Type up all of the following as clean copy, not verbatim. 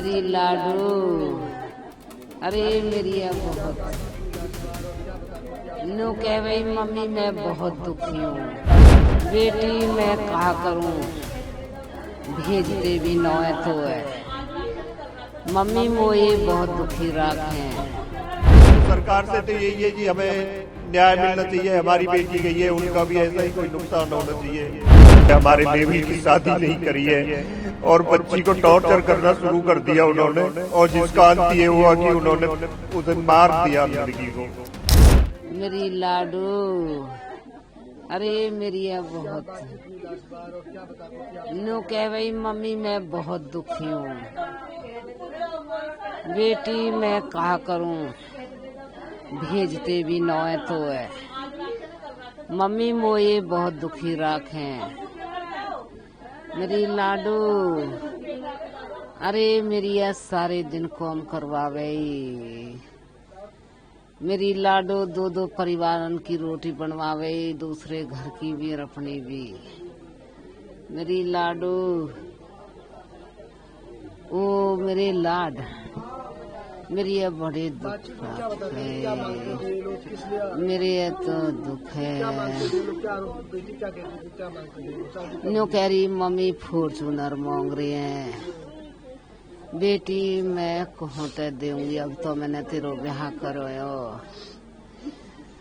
मेरी लाडू, अरे मेरी बहुत नो कह भाई मम्मी मैं बहुत दुखी हूँ। बेटी मैं कहा करूँ, भेजते भी न है तो है। मम्मी मोए बहुत दुखी राखें। सरकार से तो यही है कि हमें न्याय मिलना चाहिए। हमारी बेटी गई है, उनका भी ऐसा ही कोई नुकसान होना चाहिए। हमारे लेवल की शादी नहीं करी है और बच्ची को टॉर्चर करना शुरू कर दिया उन्होंने, और जिसका अंत ये हुआ कि उन्होंने उसे मार दिया लड़की को। मेरी लाडू, अरे मेरी बहुत नो कह भाई मम्मी मैं बहुत दुखी हूँ। बेटी मैं कहा करूँ, भेजते भी न है तो है। मम्मी मोए बहुत दुखी राखें। मेरी लाडू, अरे मेरी सारे दिन काम करवावे। मेरी लाडो दो दो परिवारन की रोटी बनवावे, दूसरे घर की भी और अपनी भी। मेरी लाडो, ओ मेरे लाड, मेरी ये बड़े दुख है। मेरे ये तो दुख है। नो कह रही मम्मी फॉर्चूनर मांग रही है। बेटी मैं कहाँ ते दूंगी, अब तो मैंने तेरो ब्याह करो।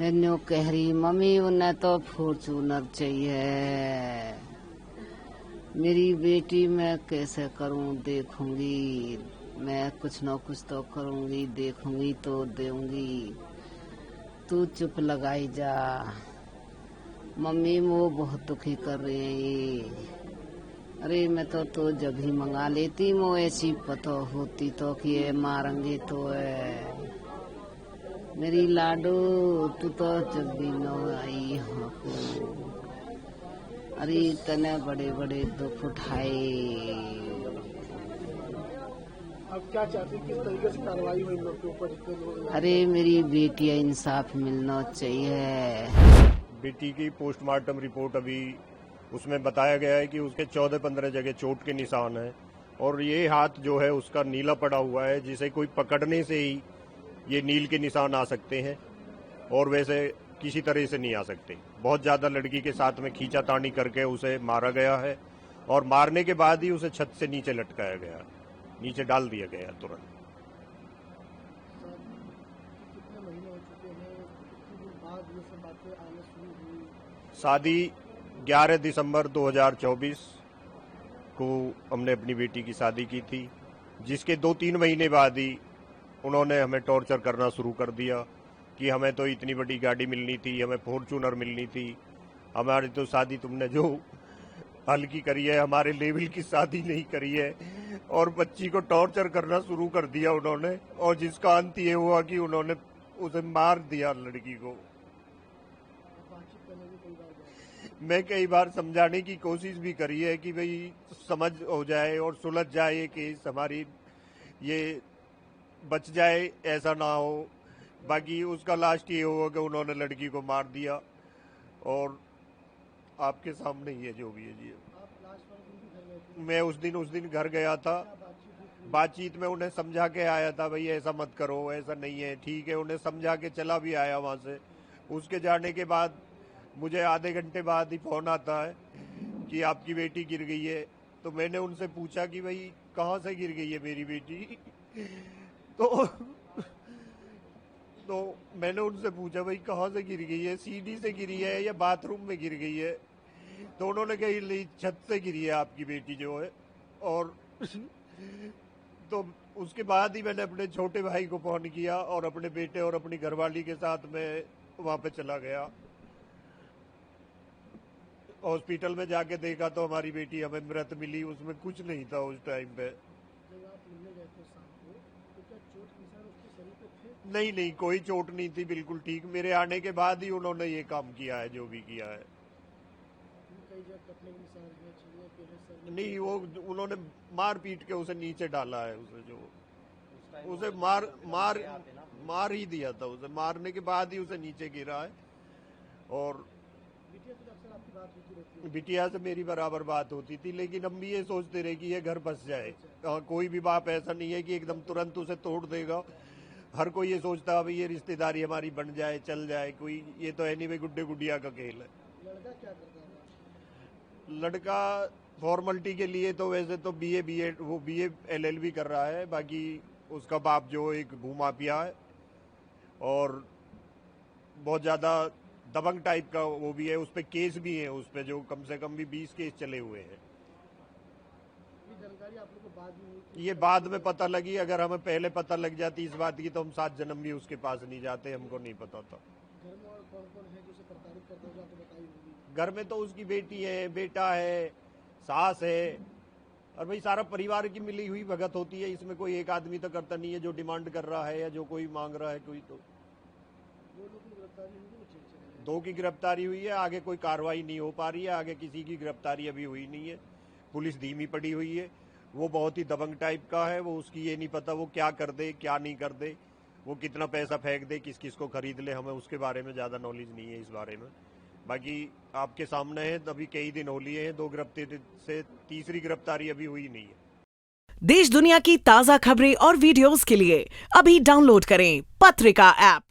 न्यू कह रही मम्मी उन्हें तो फॉर्चूनर चाहिए। मेरी बेटी मैं कैसे करूं, देखूंगी मैं कुछ न कुछ तो करूंगी, देखूंगी तो दूंगी। तू चुप लगाई जा। मम्मी वो बहुत दुखी कर रही है ये। अरे मैं तो जब ही मंगा लेती, वो ऐसी पता होती तो कि ये मारेंगे तो है। मेरी लाडू तू तो जब भी न आई हाँ को, अरे तने बड़े बड़े दुख उठाए। अब क्या चाहती, किस तरीके से कार्रवाई हुई इन लोग के ऊपर? अरे मेरी बेटिया इंसाफ मिलना चाहिए। बेटी की पोस्टमार्टम रिपोर्ट अभी उसमें बताया गया है कि उसके 14-15 जगह चोट के निशान हैं, और ये हाथ जो है उसका नीला पड़ा हुआ है, जिसे कोई पकड़ने से ही ये नील के निशान आ सकते हैं, और वैसे किसी तरह से नहीं आ सकते। बहुत ज़्यादा लड़की के साथ में खींचातानी करके उसे मारा गया है, और मारने के बाद ही उसे छत से नीचे लटकाया गया, नीचे डाल दिया गया तुरंत। कितने महीने हो चुके हैं, कितने दिन बाद ये सब बातें आना शुरू हुई? शादी 11 दिसंबर 2024 को हमने अपनी बेटी की शादी की थी, जिसके 2-3 महीने बाद ही उन्होंने हमें टॉर्चर करना शुरू कर दिया कि हमें तो इतनी बड़ी गाड़ी मिलनी थी, हमें फॉर्चूनर मिलनी थी, हमारी तो शादी तुमने जो हल्की करी है, हमारे लेवल की शादी नहीं करी है, और बच्ची को टॉर्चर करना शुरू कर दिया उन्होंने, और जिसका अंत ये हुआ कि उन्होंने उसे मार दिया लड़की को। मैं कई बार समझाने की कोशिश भी करी है कि भाई समझ हो जाए और सुलझ जाए ये केस, हमारी ये बच जाए, ऐसा ना हो। बाकी उसका लास्ट ये हुआ कि उन्होंने लड़की को मार दिया, और आपके सामने ही है जो भी है जी। मैं उस दिन घर गया था। बातचीत में उन्हें समझा के आया था, भाई ऐसा मत करो, ऐसा नहीं है, ठीक है, उन्हें समझा के चला भी आया वहां से। उसके जाने के बाद मुझे आधे घंटे बाद ही फोन आता है कि आपकी बेटी गिर गई है। तो मैंने उनसे पूछा कि भाई कहाँ से गिर गई है मेरी बेटी? तो मैंने उनसे पूछा भाई कहाँ से गिर गई है, सीढ़ी से गिरी है या बाथरूम में गिर गई है? तो उन्होंने कही छत से गिरी है आपकी बेटी जो है। और तो उसके बाद ही मैंने अपने छोटे भाई को फोन किया और अपने बेटे और अपनी घरवाली के साथ में वहां पे चला गया। हॉस्पिटल में जाके देखा तो हमारी बेटी हमें मृत मिली, उसमें कुछ नहीं था उस टाइम पे। जब आप मिलने गए थे शाम को, तो क्या चोट के निशान उसके शरीर पे थे? नहीं, कोई चोट नहीं थी, बिल्कुल ठीक। मेरे आने के बाद ही उन्होंने ये काम किया है जो भी किया है। कई जगह कटने के निशान हैं, छुरियां के हैं सर में। नहीं, वो उन्होंने मार पीट के उसे नीचे डाला है, उसे जो उसे मार ही दिया था। उसे मारने के बाद ही उसे नीचे गिरा है। और बिटिया से अक्सर आपकी बात होती रहती है? बिटिया से मेरी बराबर बात होती थी, लेकिन हम भी ये सोचते रहे कि ये घर बस जाए। कोई भी बाप ऐसा नहीं है कि एकदम तुरंत उसे तोड़ देगा। हर कोई ये सोचता है भाई ये रिश्तेदारी हमारी बन जाए, चल जाए, कोई ये तो एनीवे गुड्डे गुडिया का खेल है। लड़का क्या करता है? लड़का फॉर्मेलिटी के लिए तो वैसे तो बीए एलएलबी कर रहा है। बाकी उसका बाप जो एक भूमाफिया है और बहुत ज्यादा दबंग टाइप का वो भी है। उस पे केस भी है, उस पे जो कम से कम भी 20 केस चले हुए हैं। ये जानकारी आप लोग को बाद में हुई थी? ये बाद में पता लगी। अगर हमें पहले पता लग जाती इस बात की तो हम 7 जन्म भी उसके पास नहीं जाते, हमको नहीं पता था। घर में और कौन कौन है जो उसे प्रताड़ित करता होगा, आपको बताई होगी? घर में तो उसकी बेटी है, बेटा है, सास है और भाई सारा परिवार की मिली हुई भगत होती है। इसमें कोई एक आदमी तो करता नहीं है जो डिमांड कर रहा है या जो कोई मांग रहा है कोई। तो 2 लोगों की गिरफ्तारी हुई है, चले गए। 2 की गिरफ्तारी हुई है, आगे कोई कार्रवाई नहीं हो पा रही है। आगे किसी की गिरफ्तारी अभी हुई नहीं है। पुलिस धीमी पड़ी हुई है। वो बहुत ही दबंग टाइप का है। वो उसकी ये नहीं पता वो क्या कर दे क्या नहीं कर दे, वो कितना पैसा फेंक दे, किस किस को खरीद ले। हमें उसके बारे में ज्यादा नॉलेज नहीं है इस बारे में। बाकी आपके सामने है, अभी कई दिन हो लिए हैं 2 गिरफ्तारी से, तीसरी गिरफ्तारी अभी हुई नहीं है। देश दुनिया की ताजा खबरें और वीडियोस के लिए अभी डाउनलोड करें पत्रिका ऐप।